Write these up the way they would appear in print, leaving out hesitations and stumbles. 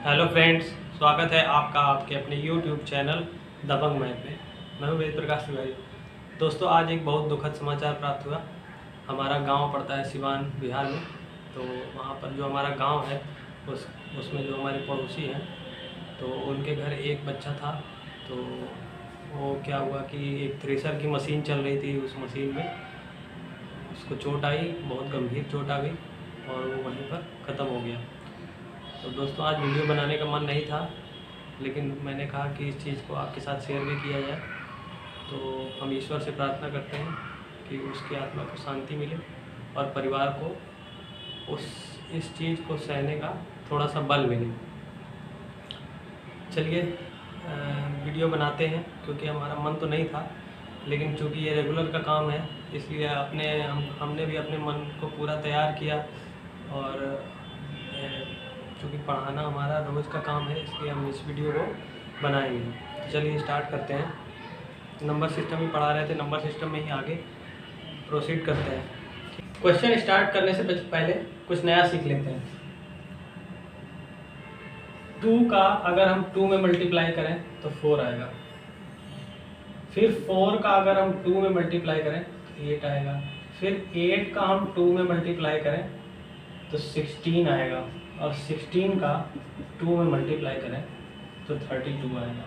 Hello friends, स्वागत है आपका आपके अपने YouTube चैनल दबंग मैप में। मैं हूं वेद प्रकाश तिवारी। दोस्तों, आज एक बहुत दुखद समाचार प्राप्त हुआ। हमारा गांव पड़ता है सिवान, बिहार में। तो वहां पर जो हमारा गांव है उसमें जो हमारे पड़ोसी हैं, तो उनके घर एक बच्चा था। तो वो क्या हुआ कि एक थ्रेसर की मशीन चल रही थी, उस मशीन में उसको चोट आई, बहुत गंभीर चोट आ गई और वो वहीं पर ख़त्म हो गया। तो दोस्तों, आज वीडियो बनाने का मन नहीं था, लेकिन मैंने कहा कि इस चीज़ को आपके साथ शेयर भी किया जाए। तो हम ईश्वर से प्रार्थना करते हैं कि उसकी आत्मा को शांति मिले और परिवार को इस चीज़ को सहने का थोड़ा सा बल मिले। चलिए वीडियो बनाते हैं, क्योंकि हमारा मन तो नहीं था, लेकिन चूँकि ये रेगुलर का काम है, इसलिए हमने भी अपने मन को पूरा तैयार किया। और चूँकि पढ़ाना हमारा रोज़ का काम है, इसलिए हम इस वीडियो को बनाएंगे। तो चलिए स्टार्ट करते हैं। नंबर सिस्टम ही पढ़ा रहे थे, नंबर सिस्टम में ही आगे प्रोसीड करते हैं। क्वेश्चन स्टार्ट करने से पहले कुछ नया सीख लेते हैं। 2 का अगर हम 2 में मल्टीप्लाई करें तो 4 आएगा। फिर 4 का अगर हम 2 में मल्टीप्लाई करें तो 8 आएगा। फिर 8 का हम 2 में मल्टीप्लाई करें तो 16 आएगा। और 16 का 2 में मल्टीप्लाई करें तो 32 आएगा।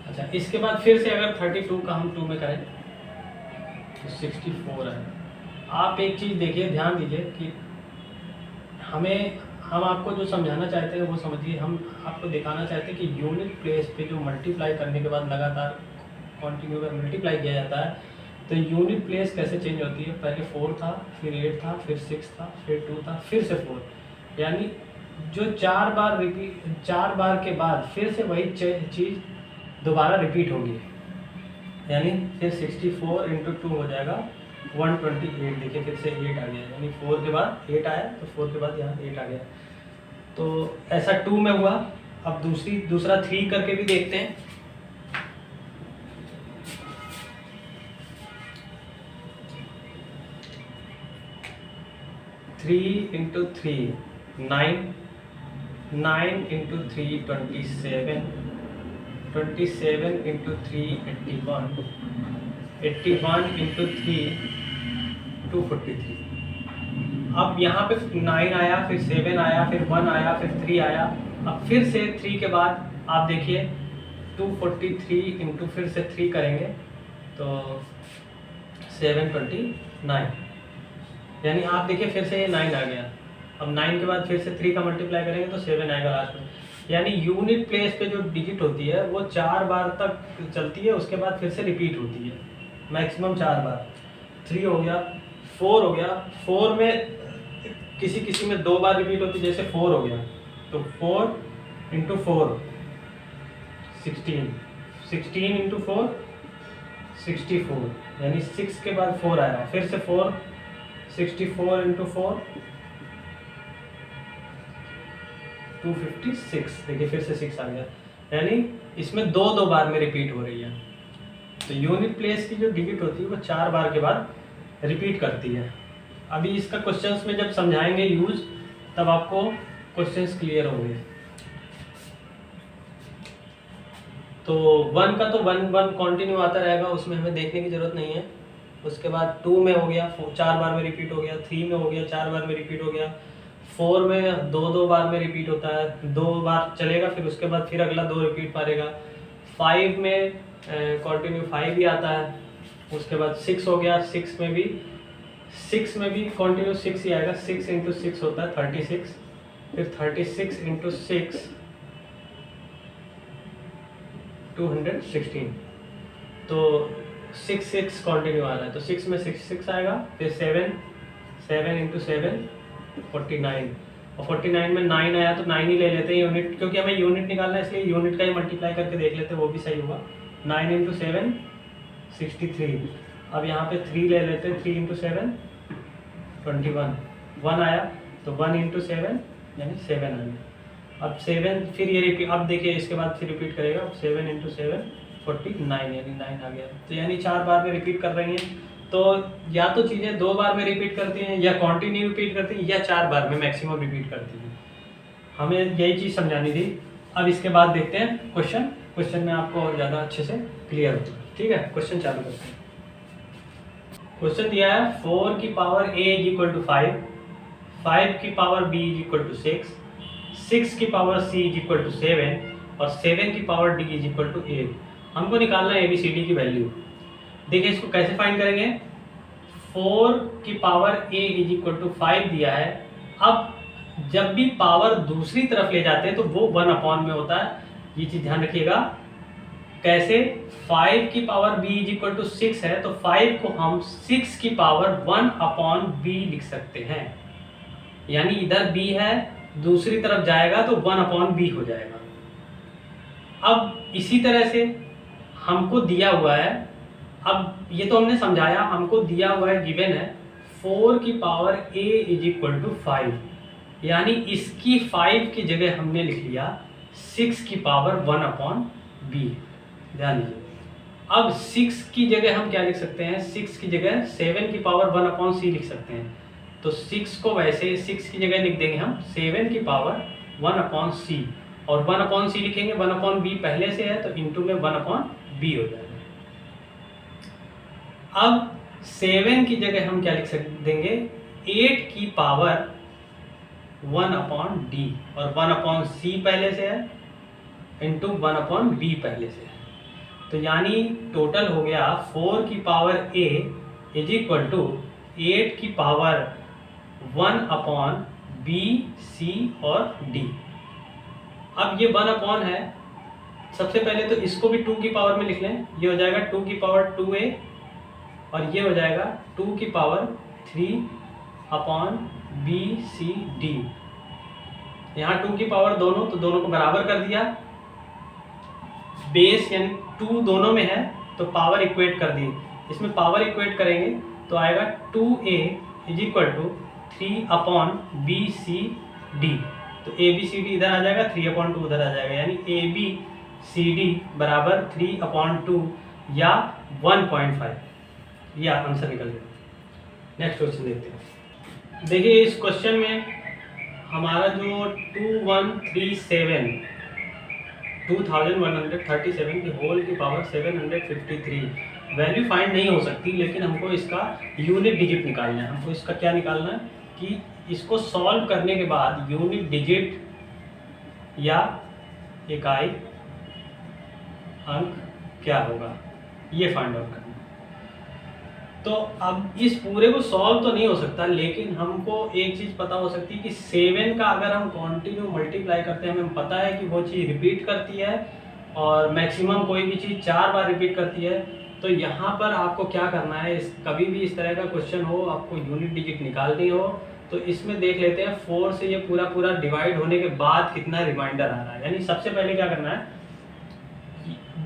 अच्छा, इसके बाद फिर से अगर 32 का हम 2 में करें तो 64 आएगा। आप एक चीज़ देखिए, ध्यान दीजिए कि हम आपको जो समझाना चाहते हैं वो समझिए। हम आपको दिखाना चाहते हैं कि यूनिट प्लेस पे जो मल्टीप्लाई करने के बाद लगातार कंटिन्यू मल्टीप्लाई किया जाता है, तो यूनिट प्लेस कैसे चेंज होती है। पहले 4 था, फिर 8 था, फिर 6 था, फिर 2 था, फिर से 4। यानी जो 4 बार के बाद फिर से वही चीज़ दोबारा रिपीट होगी। यानी फिर 64 इंटू 2 हो जाएगा 128। देखिए फिर से 8 आ गया, यानी 4 के बाद 8 आया, तो 4 के बाद यहाँ 8 आ गया। तो ऐसा 2 में हुआ। अब दूसरा 3 करके भी देखते हैं। Three into 3 9, 9 into 3 27, 27 into 3 81, 81 into 3 243। अब यहाँ पे 9 आया, फिर 7 आया, फिर 1 आया, फिर 3 आया। अब फिर से 3 के बाद आप देखिए 243 इंटू फिर से 3 करेंगे तो 729। यानी आप देखिए फिर से ये 9 आ गया। अब 9 के बाद फिर से 3 का मल्टीप्लाई करेंगे तो 7 आएगा लास्ट में। यानी यूनिट प्लेस पे जो डिजिट होती है वो 4 बार तक चलती है, उसके बाद फिर से रिपीट होती है, मैक्सिमम 4 बार। 3 हो गया, 4 हो गया। 4 में किसी में 2 बार रिपीट होती है, जैसे 4 हो गया तो 4 इंटू 4 16, 16 इंटू 4 64। यानी 6 के बाद 4 आया, फिर से 4, 64 इंटू 4 256। देखिए फिर से 6 आ गया। यानी इसमें दो बार में रिपीट हो रही है। तो यूनिट प्लेस की जो डिजिट होती है वो 4 बार के बाद रिपीट करती है। अभी इसका क्वेश्चंस में जब समझाएंगे यूज, तब आपको क्वेश्चंस क्लियर होंगे। तो 1 का तो 1 कंटिन्यू आता रहेगा, उसमें हमें देखने की जरूरत नहीं है। उसके बाद 2 में हो गया, 4 बार में रिपीट हो गया। 3 में हो गया, 4 बार में रिपीट हो गया। 4 में दो बार में रिपीट होता है, 2 बार चलेगा, फिर उसके बाद फिर अगला 2 रिपीट मारेगा। 5 में कंटिन्यू 5 ही आता है। उसके बाद 6 हो गया, 6 में भी कंटिन्यू 6 ही आएगा। 6 इंटू 6 होता है 36, फिर 36 इंटू 6 216। तो 6 कंटिन्यू आ रहा है, तो 6 में 6 आएगा। फिर 7 इंटू 7 49, और 49 में 9 आया तो 9 ही ले लेते हैं यूनिट, क्योंकि हमें यूनिट निकालना है, इसलिए यूनिट का ही मल्टीप्लाई करके देख लेते हैं, वो भी सही होगा। 9 इंटू 7 63। अब यहाँ पे 3 ले लेते हैं, 3 इंटू 7 21। 1 आया तो 1 इंटू 7 यानी 7 आ गया। अब 7 फिर ये रिपीट, अब देखिए इसके बाद फिर रिपीट करेगा। 7 इंटू 7 49, यानी 9 आ गया। तो यानी 4 बार में रिपीट कर रही हैं। तो या तो चीज़ें 2 बार में रिपीट करती हैं, या कॉन्टिन्यू रिपीट करती हैं, या 4 बार में मैक्सिमम रिपीट करती हैं। हमें यही चीज़ समझानी थी। अब इसके बाद देखते हैं क्वेश्चन में आपको और ज़्यादा अच्छे से क्लियर होगा। ठीक है, क्वेश्चन चालू करते हैं। क्वेश्चन दिया है 4 की power a is equal to 5, 5 की power b is equal to 6, 6 की power c is equal to 7 और 7 की power d is equal to 8। हमको निकालना है ABCD की वैल्यू। देखिए इसको कैसे फाइंड करेंगे। 4 की power a is equal to 5 दिया है। अब जब भी पावर दूसरी तरफ ले जाते हैं तो वो 1 अपॉन में होता है, ये चीज़ ध्यान रखिएगा। कैसे? 5 की power b is equal to 6 है तो 5 को हम 6 की पावर 1 अपॉन b लिख सकते हैं, यानी इधर b है, दूसरी तरफ जाएगा तो 1 अपॉन b हो जाएगा। अब इसी तरह से हमको दिया हुआ है, अब ये तो हमने समझाया, हमको दिया हुआ है, गिवन है 4 की power a is equal to 5, यानी इसकी 5 की जगह हमने लिख लिया 6 की पावर 1 अपॉन b। ध्यान दीजिए, अब 6 की जगह हम क्या लिख सकते हैं, 6 की जगह 7 की पावर 1 अपॉन c लिख सकते हैं। तो 6 को वैसे 6 की जगह लिख देंगे हम 7 की पावर 1 अपॉन c, और 1 अपॉन c लिखेंगे, 1 अपॉन b पहले से है तो इंटू में 1 अपॉन b हो जाएगा। अब 7 की जगह हम क्या लिख देंगे, 8 की पावर 1 अपॉन d, और 1 अपॉन c पहले से है इंटू 1 अपॉन b पहले से है। तो यानी टोटल हो गया 4 की power a is equal to 8 की पावर 1 अपॉन b, c और d। अब ये 1 अपॉन है, सबसे पहले तो इसको भी 2 की पावर में लिख लें, ये हो जाएगा 2 की पावर 2a, और ये हो जाएगा 2 की power 3 upon b, c, d। यहाँ 2 की पावर दोनों, तो दोनों को बराबर कर दिया, बेस यानी 2 दोनों में है तो पावर इक्वेट कर दी। इसमें पावर इक्वेट करेंगे तो आएगा 2a is equal to 3 upon b, c, d। तो a b c d इधर आ जाएगा, 3 अपॉन 2 उधर आ जाएगा, यानी a b c d बराबर 3 अपॉन 2 या 1.5, यह आंसर निकल गया। नेक्स्ट क्वेश्चन देखते हैं। देखिए इस क्वेश्चन में हमारा जो 2137 की होल की पावर 753 वैल्यू फाइंड नहीं हो सकती, लेकिन हमको इसका यूनिट डिजिट निकालना है। हमको इसका क्या निकालना है कि इसको सॉल्व करने के बाद यूनिट डिजिट या इकाई अंक क्या होगा, ये फाइंड आउट करना। तो अब इस पूरे को सॉल्व तो नहीं हो सकता, लेकिन हमको एक चीज़ पता हो सकती है कि 7 का अगर हम कंटिन्यू मल्टीप्लाई करते हैं, हमें पता है कि वो चीज़ रिपीट करती है, और मैक्सिमम कोई भी चीज़ 4 बार रिपीट करती है। तो यहाँ पर आपको क्या करना है, कभी भी इस तरह का क्वेश्चन हो, आपको यूनिट डिजिट निकालनी हो, तो इसमें देख लेते हैं 4 से ये पूरा डिवाइड होने के बाद कितना रिमाइंडर आ रहा है। यानी सबसे पहले क्या करना है,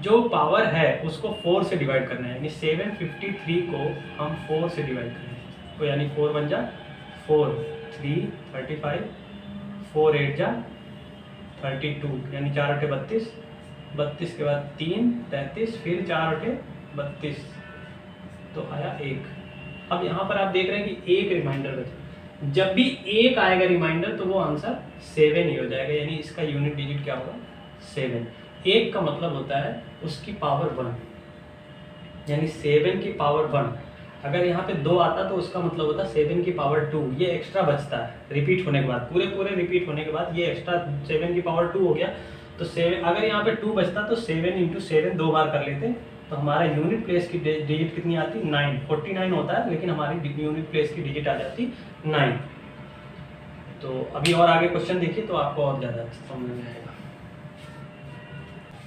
जो पावर है उसको 4 से डिवाइड करना है, यानी 753 को हम 4 से डिवाइड करें, तो यानी 4 बन जा 4, 3 35, 4 8 जा 32, यानी 4 8 32, 32 के बाद 3 33, फिर 4 8 32, तो आया 1। अब यहाँ पर आप देख रहे हैं कि एक रिमाइंडर बचा, जब भी एक आएगा रिमाइंडर तो वो आंसर 7 ही हो जाएगा, यानी इसका यूनिट डिजिट क्या होगा, 7। एक का मतलब होता है उसकी पावर 1, यानी 7 की पावर 1। अगर यहाँ पे 2 आता तो उसका मतलब होता 7 की पावर 2, ये एक्स्ट्रा बचता है रिपीट होने के बाद, पूरे रिपीट होने के बाद ये एक्स्ट्रा 7 की पावर 2 हो गया। तो 7, अगर यहाँ पे 2 बचता तो 7 इंटू 7 2 बार कर लेते, तो हमारा यूनिट प्लेस की डिजिट कितनी आती, 9। 49 होता है, लेकिन हमारी यूनिट प्लेस की डिजिट आ जाती 9। तो अभी और आगे क्वेश्चन देखिए तो आपको और ज़्यादा समझ में आएगा।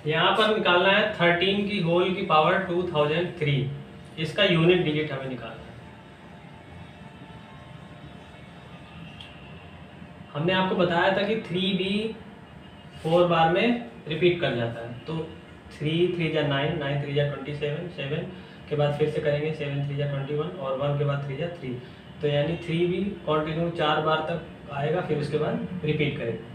यहाँ पर निकालना है 13 की होल की पावर 2003, इसका यूनिट डिजिट हमें निकालना है। हमने आपको बताया था कि 3 भी 4 बार में रिपीट कर जाता है, तो 3 3 जा 9, 9 3 जा 27, 7 के बाद फिर से करेंगे 7 3 जा 21, और 1 के बाद 3 जा 3, तो यानी 3 भी कंटिन्यू 4 बार तक आएगा, फिर उसके बाद रिपीट करेंगे।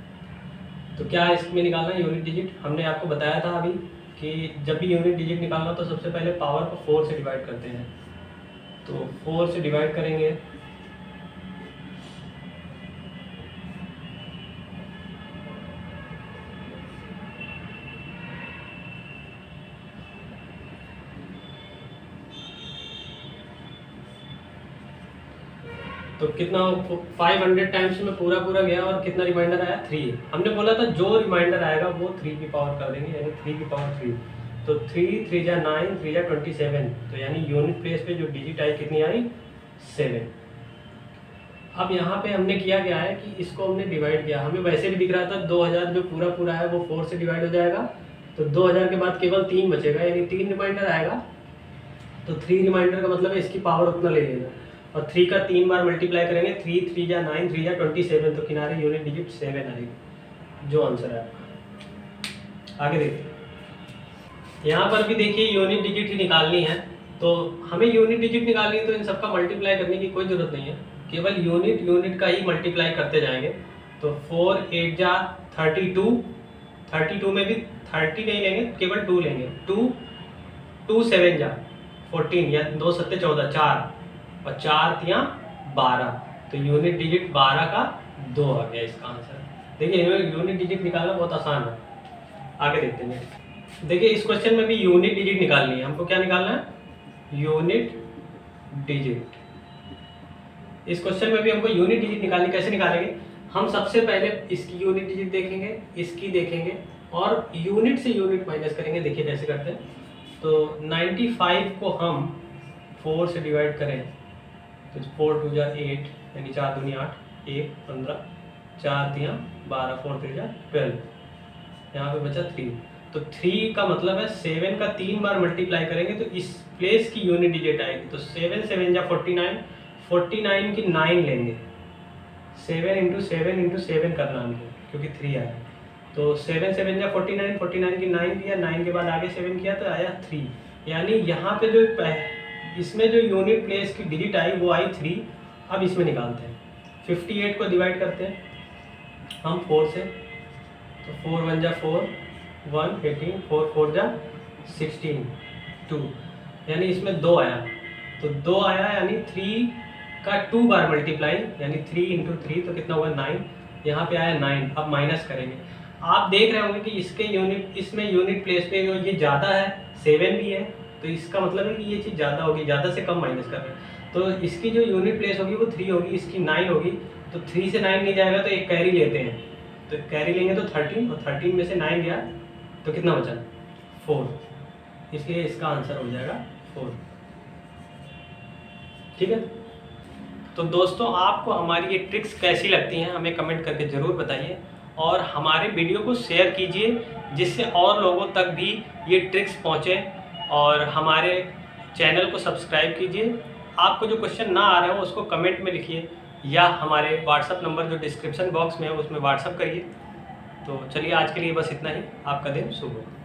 तो क्या इसमें निकालना है यूनिट डिजिट, हमने आपको बताया था अभी कि जब भी यूनिट डिजिट निकालना तो सबसे पहले पावर को 4 से डिवाइड करते हैं, तो 4 से डिवाइड करेंगे तो कितना 500 टाइम्स में पूरा गया और कितना रिमाइंडर आया 3। हमने बोला था जो रिमाइंडर आएगा वो 3 की पावर कर देंगे, यानी 3 की पावर 3। तो 3 3 जा 9, 3 जा 27, तो यानी यूनिट प्लेस पे जो डिजिट आई कितनी आई 7। अब यहाँ पे हमने किया क्या है कि इसको हमने डिवाइड किया। हमें वैसे भी दिख रहा था 2000 जो पूरा है वो 4 से डिवाइड हो जाएगा, तो 2000 के बाद केवल 3 बचेगा, यानी 3 रिमाइंडर आएगा। तो 3 रिमाइंडर का मतलब है इसकी पावर उतना ले लेना, और 3 का 3 बार मल्टीप्लाई करेंगे, 3 3 जा 9, 3 जा 27, तो किनारे यूनिट डिजिट 7 आएगी, जो आंसर है। आगे देखिए, यहाँ पर भी देखिए यूनिट डिजिट ही निकालनी है। तो हमें यूनिट डिजिट निकालनी है तो इन सबका मल्टीप्लाई करने की कोई ज़रूरत नहीं है, केवल यूनिट का ही मल्टीप्लाई करते जाएंगे। तो 4 8 जा 32 में भी 30 नहीं लेंगे, केवल 2 लेंगे। 2 7 जा 14, या 2 7 14, 4 और 4 तियाँ 12, तो यूनिट डिजिट 12 का 2 आ गया इसका आंसर। देखिए यूनिट डिजिट निकालना बहुत आसान है। आगे देखते हैं, देखिए इस क्वेश्चन में भी यूनिट डिजिट निकालनी है। हमको क्या निकालना है? Unit digit. इस क्वेश्चन में भी हमको यूनिट डिजिट निकालनी। कैसे निकालेंगे? हम सबसे पहले इसकी यूनिट डिजिट देखेंगे, इसकी देखेंगे और यूनिट से यूनिट माइनस करेंगे। देखिए कैसे करते हैं। तो 95 को हम 4 से डिवाइड करें तो 4 2 जा 8, यानी 4 दूनी 8, 1 15, 4 तियाँ 12, 4 3 जा 12, यहाँ पे बचा 3। तो 3 का मतलब है 7 का 3 बार मल्टीप्लाई करेंगे तो इस प्लेस की यूनिट डिजिट आएगी। तो 7 7 जा 49, 49 की 9 लेंगे, 7 इंटू 7 करना हमको, क्योंकि 3 आया। तो 7 7 जा 49, 49 की 9 किया, 9 के बाद आगे 7 किया तो आया 3। यानी यहाँ पे जो इसमें जो यूनिट प्लेस की डिजिट आई वो आई 3। अब इसमें निकालते हैं, 58 को डिवाइड करते हैं हम 4 से, तो 4 1 जा 4, 1 18, 4 4 जा 16, 2, यानी इसमें 2 आया। तो 2 आया यानी 3 का 2 बार मल्टीप्लाई, यानी 3 इंटू 3, तो कितना हुआ 9। यहाँ पे आया 9। अब माइनस करेंगे। आप देख रहे होंगे कि इसमें यूनिट प्लेस पे ये ज़्यादा है, 7 भी है, तो इसका मतलब है कि ये चीज़ ज़्यादा होगी, ज़्यादा से कम माइनस कर रहे हैं। तो इसकी जो यूनिट प्लेस होगी वो 3 होगी, इसकी 9 होगी। तो 3 से 9 नहीं जाएगा तो एक कैरी लेते हैं, तो कैरी लेंगे तो 13, और 13 में से 9 गया तो कितना बचा 4, इसलिए इसका आंसर हो जाएगा 4। ठीक है। तो दोस्तों आपको हमारी ये ट्रिक्स कैसी लगती हैं हमें कमेंट करके ज़रूर बताइए, और हमारे वीडियो को शेयर कीजिए जिससे और लोगों तक भी ये ट्रिक्स पहुँचे, और हमारे चैनल को सब्सक्राइब कीजिए। आपको जो क्वेश्चन ना आ रहा है उसको कमेंट में लिखिए, या हमारे व्हाट्सअप नंबर जो डिस्क्रिप्शन बॉक्स में है उसमें व्हाट्सअप करिए। तो चलिए आज के लिए बस इतना ही। आपका दिन शुभ हो।